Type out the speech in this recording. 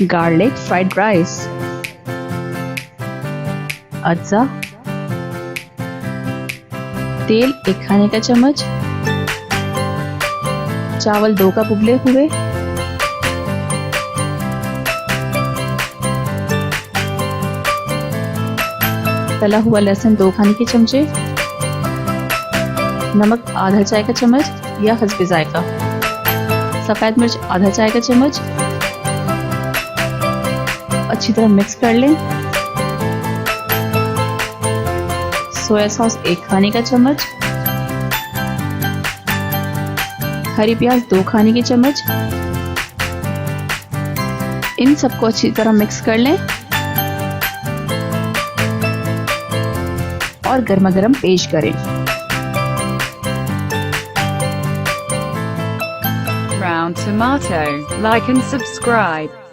Garlic fried rice, अज्जा, तेल 1 खाने का चम्मच, चावल 2 कप उबले हुए, तला हुआ लहसुन 2 खाने के चमचे, नमक आधा चाय का चम्मच या हस्बे जायका, सफेद मिर्च आधा चाय का चम्मच। अच्छी तरह मिक्स कर लें। सोया सॉस 1 खाने का चम्मच, हरी प्याज 2 खाने के चम्मच। इन सबको अच्छी तरह मिक्स कर लें और गर्मा गर्म पेश करें। Brown tomato, like and subscribe.